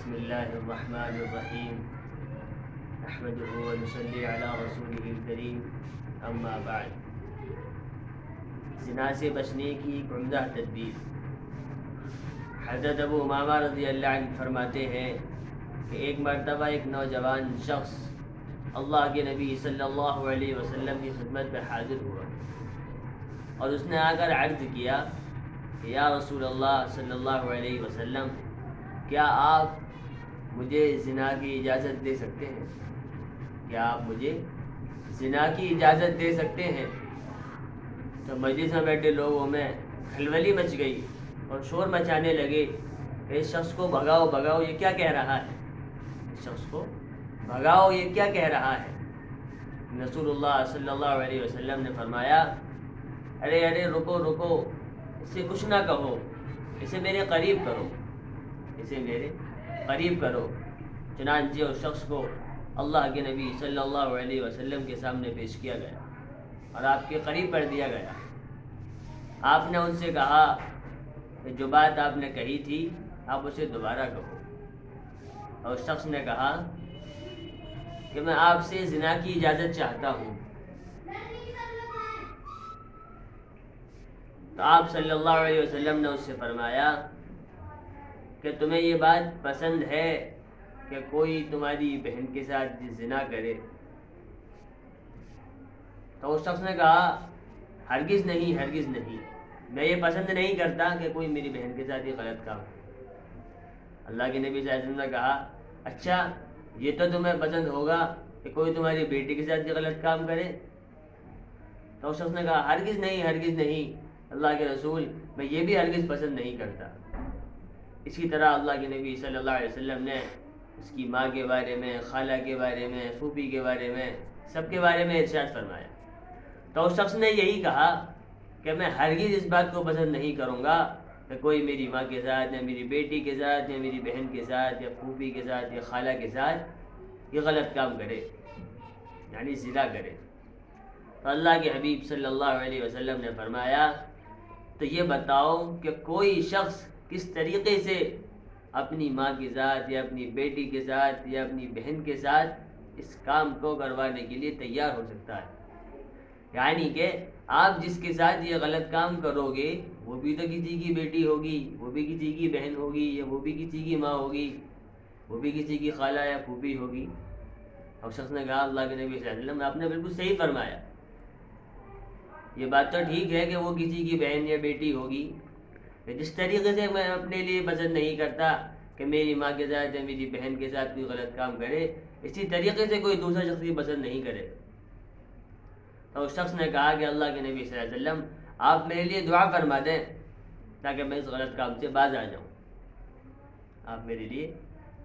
بسم اللہ الرحمن الرحیم نحمده ونصلی علی رسولہ الکریم اما بعد۔ زنا سے بچنے کی ایک عمدہ تدبیر۔ حضرت ابو امامہ رضی اللہ عنہ فرماتے ہیں کہ ایک مرتبہ ایک نوجوان شخص اللہ کے نبی صلی اللہ علیہ وسلم کی خدمت میں حاضر ہوا اور اس نے آ کر عرض کیا کہ یا رسول اللہ صلی اللہ علیہ وسلم، کیا آپ مجھے زنا کی اجازت دے سکتے ہیں؟ کیا آپ مجھے زنا کی اجازت دے سکتے ہیں؟ تو مجلس میں بیٹھے لوگوں میں کھلبلی مچ گئی اور شور مچانے لگے کہ اس شخص کو بھگاؤ بھگاؤ، یہ کیا کہہ رہا ہے؟ اس شخص کو بھگاؤ، یہ کیا کہہ رہا ہے؟ رسول اللہ صلی اللہ علیہ وسلم نے فرمایا، ارے رکو رکو، اسے کچھ نہ کہو، اسے میرے قریب کرو، اسے میرے قریب کرو۔ چنانچہ اس شخص کو اللہ کے نبی صلی اللہ علیہ وسلم کے سامنے پیش کیا گیا اور آپ کے قریب کر دیا گیا۔ آپ نے ان سے کہا کہ جو بات آپ نے کہی تھی آپ اسے دوبارہ کہو۔ اور اس شخص نے کہا کہ میں آپ سے زنا کی اجازت چاہتا ہوں۔ تو آپ صلی اللہ علیہ وسلم نے اس سے فرمایا کہ تمہیں یہ بات پسند ہے کہ کوئی تمہاری بہن کے ساتھ زنا کرے؟ تو اس شخص نے کہا، ہرگز نہیں، ہرگز نہیں، میں یہ پسند نہیں کرتا کہ کوئی میری بہن کے ساتھ یہ غلط کام کرے۔ اللہ کے نبی صلی اللہ علیہ وسلم نے کہا، اچھا یہ تو تمہیں پسند ہوگا کہ کوئی تمہاری بیٹی کے ساتھ یہ غلط کام کرے؟ تو اس شخص نے کہا، ہرگز نہیں، ہرگز نہیں، اللہ کے رسول، میں یہ بھی ہرگز پسند نہیں کرتا۔ اسی طرح اللہ کے نبی صلی اللہ علیہ وسلم نے اس کی ماں کے بارے میں، خالہ کے بارے میں، پھوپھی کے بارے میں، سب کے بارے میں ارشاد فرمایا۔ تو اس شخص نے یہی کہا کہ میں ہرگز اس بات کو پسند نہیں کروں گا کہ کوئی میری ماں کے ساتھ یا میری بیٹی کے ساتھ یا میری بہن کے ساتھ یا پھوپھی کے ساتھ یا خالہ کے ساتھ یہ غلط کام کرے، یعنی زنا کرے۔ تو اللہ کے حبیب صلی اللہ علیہ وسلم نے فرمایا، تو یہ بتاؤ کہ کوئی شخص کس طریقے سے اپنی ماں کے ساتھ یا اپنی بیٹی کے ساتھ یا اپنی بہن کے ساتھ اس کام کو کروانے کے لیے تیار ہو سکتا ہے؟ یعنی کہ آپ جس کے ساتھ یہ غلط کام کرو گے وہ بھی تو کسی کی بیٹی ہوگی، وہ بھی کسی کی بہن ہوگی، یا وہ بھی کسی کی ماں ہوگی، وہ بھی کسی کی خالہ یا پھوپھی ہوگی۔ اور شخص نے کہا، اللہ کے نبی صلی اللہ علیہ وسلم، آپ نے بالکل صحیح فرمایا، یہ بات تو ٹھیک ہے کہ وہ کسی کی بہن یا بیٹی ہوگی، جس طریقے سے میں اپنے لیے پسند نہیں کرتا کہ میری ماں کے ساتھ یا میری بہن کے ساتھ کوئی غلط کام کرے، اسی طریقے سے کوئی دوسرا شخص بھی پسند نہیں کرے۔ تو اس شخص نے کہا کہ اللہ کے نبی صلی اللہ علیہ وسلم، آپ میرے لیے دعا فرما دیں تاکہ میں اس غلط کام سے باز آ جاؤں۔ آپ میرے لیے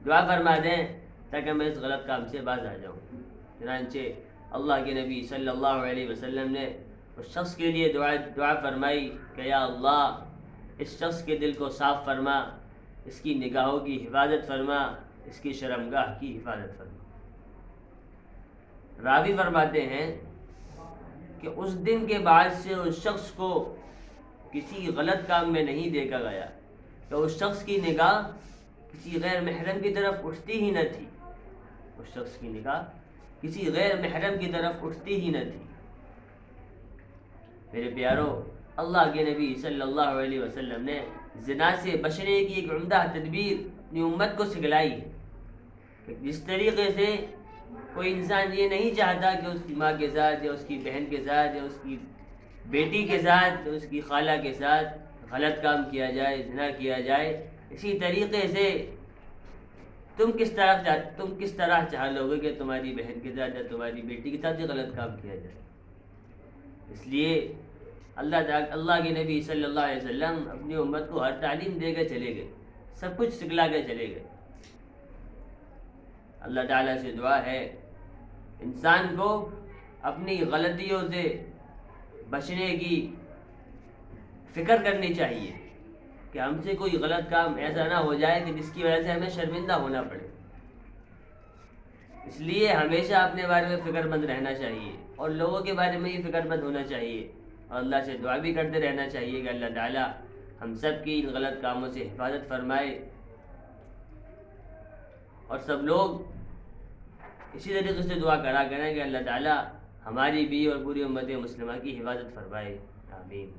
دعا فرما دیں تاکہ میں اس غلط کام سے باز آ جاؤں۔ چنانچہ اللہ کے نبی صلی اللہ علیہ وسلم نے اس شخص کے لیے دعا فرمائی کہ یا اللہ، اس شخص کے دل کو صاف فرما، اس کی نگاہوں کی حفاظت فرما، اس کی شرمگاہ کی حفاظت فرما۔ راوی فرماتے ہیں کہ اس دن کے بعد سے اس شخص کو کسی غلط کام میں نہیں دیکھا گیا کہ اس شخص کی نگاہ کسی غیر محرم کی طرف اٹھتی ہی نہ تھی، اس شخص کی نگاہ کسی غیر محرم کی طرف اٹھتی ہی نہ تھی۔ میرے پیارو، اللہ کے نبی صلی اللہ علیہ وسلم نے زنا سے بچنے کی ایک عمدہ تدبیر اپنی امت کو سکھلائی ہے کہ جس طریقے سے کوئی انسان یہ نہیں چاہتا کہ اس کی ماں کے ساتھ یا اس کی بہن کے ساتھ یا اس کی بیٹی کے ساتھ یا اس کی خالہ کے ساتھ غلط کام کیا جائے، زنا کیا جائے، اسی طریقے سے تم کس طرح چاہ لو گے کہ تمہاری بہن کے ساتھ یا تمہاری بیٹی کے ساتھ یہ غلط کام کیا جائے۔ اس لیے اللہ کے نبی صلی اللہ علیہ وسلم اپنی امت کو ہر تعلیم دے کے چلے گئے، سب کچھ سکھلا کے چلے گئے۔ اللہ تعالیٰ سے دعا ہے انسان کو اپنی غلطیوں سے بچنے کی فکر کرنی چاہیے کہ ہم سے کوئی غلط کام ایسا نہ ہو جائے کہ جس کی وجہ سے ہمیں شرمندہ ہونا پڑے۔ اس لیے ہمیشہ اپنے بارے میں فکر مند رہنا چاہیے اور لوگوں کے بارے میں ہی فکر مند ہونا چاہیے، اور اللہ سے دعا بھی کرتے رہنا چاہیے کہ اللہ تعالیٰ ہم سب کی ان غلط کاموں سے حفاظت فرمائے اور سب لوگ اسی طریقے سے دعا کرا کریں کہ اللہ تعالیٰ ہماری بھی اور پوری امت مسلمہ کی حفاظت فرمائے. آمین.